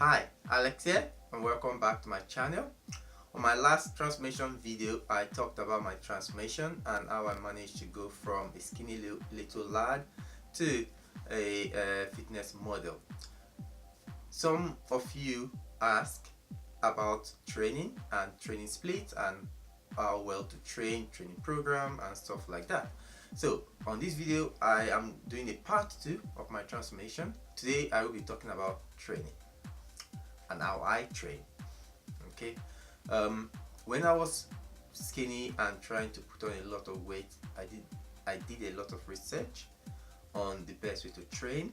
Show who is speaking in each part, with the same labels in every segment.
Speaker 1: Hi, Alex here, and welcome back to my channel. On my last transformation video, I talked about my transformation and how I managed to go from a skinny little lad to a fitness model. Some of you ask about training and training split and how well to training program and stuff like that. So on this video, I am doing a part 2 of my transformation. Today I will be talking about training and how I train. Okay, when I was skinny and trying to put on a lot of weight, I did a lot of research on the best way to train,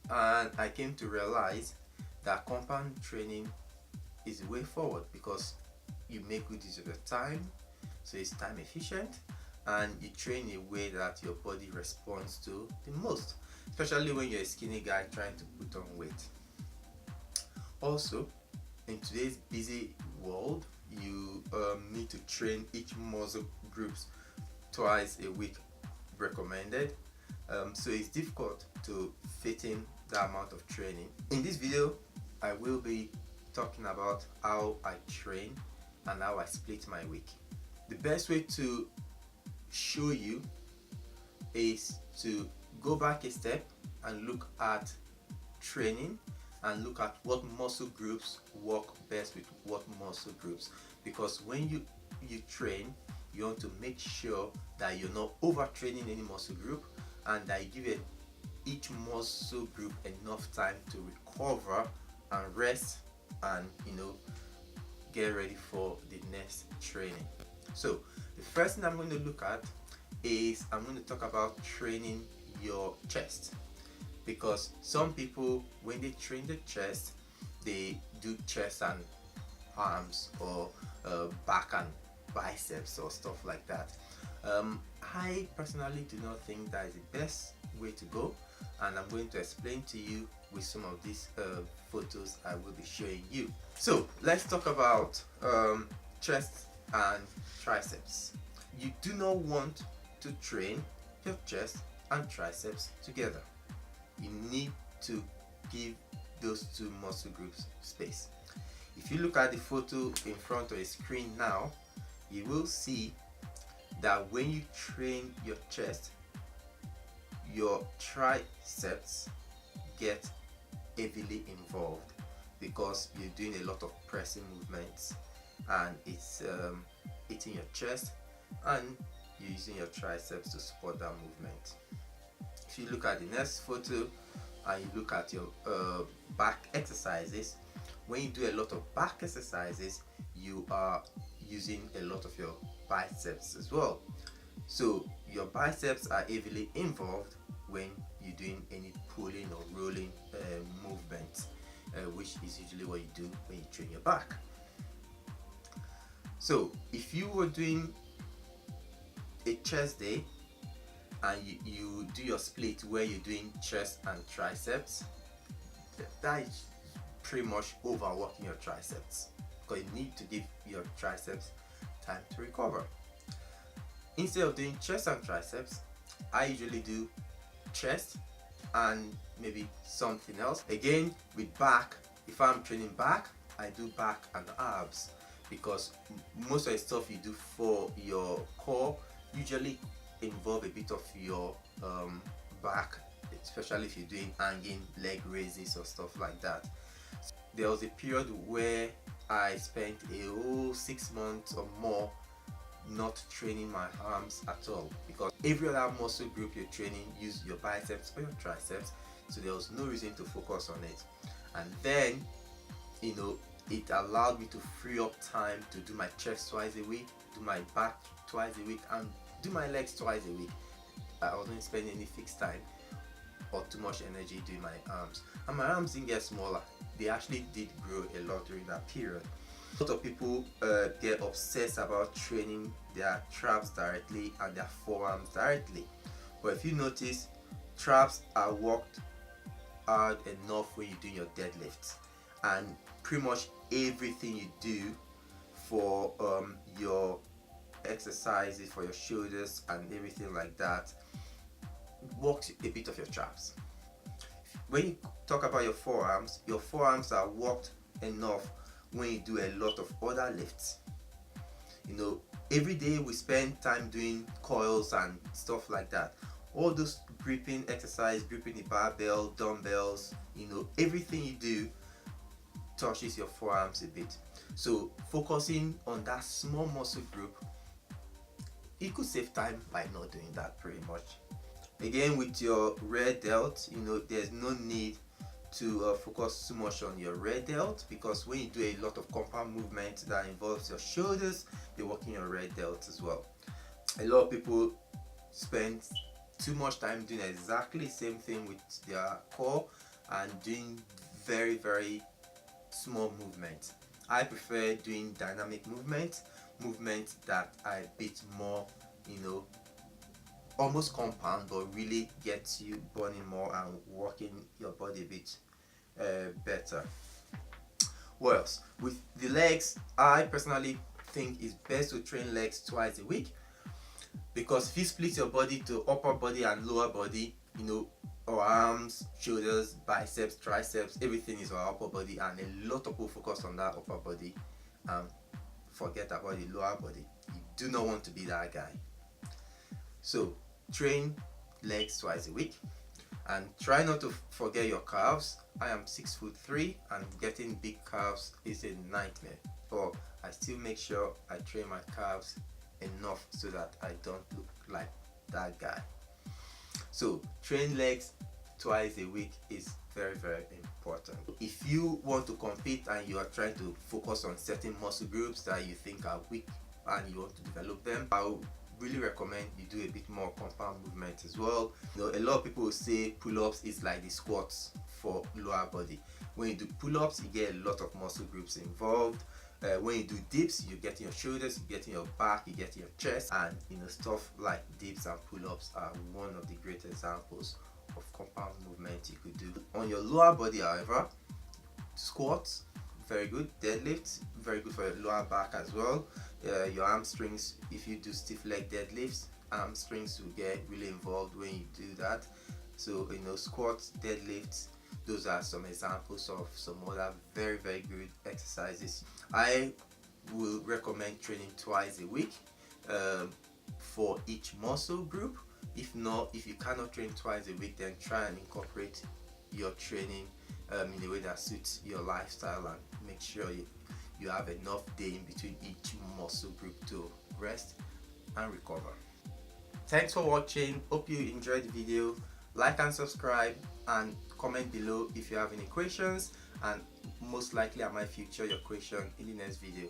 Speaker 1: and I came to realize that compound training is the way forward because you make good use of your time, so it's time efficient, and you train in a way that your body responds to the most, especially when you're a skinny guy trying to put on weight. Also, in today's busy world, you need to train each muscle groups twice a week recommended, so it's difficult to fit in the amount of training. In this video, I will be talking about how I train and how I split my week. The best way to show you is to go back a step and look at training and look at what muscle groups work best with what muscle groups, because when you train, you want to make sure that you're not overtraining any muscle group and that you give each muscle group enough time to recover and rest and get ready for the next training. So the first thing I'm going to look at is I'm going to talk about training your chest, because some people, when they train the chest, they do chest and arms or back and biceps or stuff like that. I personally do not think that is the best way to go, and I'm going to explain to you with some of these photos I will be showing you. So let's talk about chest and triceps. You do not want to train your chest and triceps together. You need to give those two muscle groups space. If you look at the photo in front of a screen now, you will see that when you train your chest, your triceps get heavily involved because you're doing a lot of pressing movements, and it's hitting your chest and you're using your triceps to support that movement. If you look at the next photo and you look at your back exercises, when you do a lot of back exercises, you are using a lot of your biceps as well. So your biceps are heavily involved when you're doing any pulling or rolling movements, which is usually what you do when you train your back. So if you were doing a chest day and you do your split where you're doing chest and triceps, that is pretty much overworking your triceps, because you need to give your triceps time to recover. Instead of doing chest and triceps, I usually do chest and maybe something else. Again, with back, if I'm training back, I do back and abs, because most of the stuff you do for your core usually involve a bit of your back, especially if you're doing hanging leg raises or stuff like that. There was a period where I spent a whole 6 months or more not training my arms at all, because every other muscle group you're training use your biceps or your triceps, so there was no reason to focus on it. And then it allowed me to free up time to do my chest twice a week, do my back twice a week, and do my legs twice a week. I wasn't spending any fixed time or too much energy doing my arms, and my arms didn't get smaller. They actually did grow a lot during that period. A lot of people get obsessed about training their traps directly and their forearms directly, but if you notice, traps are worked hard enough when you're doing your deadlifts, and pretty much everything you do for your exercises for your shoulders and everything like that works a bit of your traps. when you talk about your forearms are worked enough when you do a lot of other lifts. You know, every day we spend time doing coils and stuff like that. All those gripping exercise, gripping the barbell, dumbbells, you know, everything you do touches your forearms a bit. So focusing on that small muscle group, you could save time by not doing that pretty much. Again, with your rear delt, you know, there's no need to focus too much on your rear delt, because when you do a lot of compound movement that involves your shoulders, you're working your rear delt as well. A lot of people spend too much time doing exactly the same thing with their core and doing very small movements. I prefer doing dynamic movements that are a bit more, you know, almost compound, but really gets you burning more and working your body a bit better. What else? With the legs, I personally think it's best to train legs twice a week, because if you split your body to upper body and lower body, you know, our arms, shoulders, biceps, triceps, everything is our upper body, and a lot of people focus on that upper body and forget about the lower body. You do not want to be that guy. So train legs twice a week, and try not to forget your calves. I am 6'3", and getting big calves is a nightmare, but I still make sure I train my calves enough so that I don't look like that guy. So train legs twice a week is very important. If you want to compete and you are trying to focus on certain muscle groups that you think are weak and you want to develop them, I would really recommend you do a bit more compound movement as well. You know, a lot of people will say pull-ups is like the squats for lower body. When you do pull-ups, you get a lot of muscle groups involved. When you do dips, you get in your shoulders, you get in your back, you get in your chest, and you know, stuff like dips and pull-ups are one of the great examples of compound movement you could do. On your lower body, however, squats, very good. Deadlifts, very good for your lower back as well. Your hamstrings, if you do stiff leg deadlifts, hamstrings will get really involved when you do that. So you know, squats, deadlifts, those are some examples of some other very good exercises. I will recommend training twice a week for each muscle group. If not, if you cannot train twice a week, then try and incorporate your training in a way that suits your lifestyle, and make sure you have enough day in between each muscle group to rest and recover. Thanks for watching. Hope you enjoyed the video. Like and subscribe, and comment below if you have any questions, and most likely I might feature your question in the next video.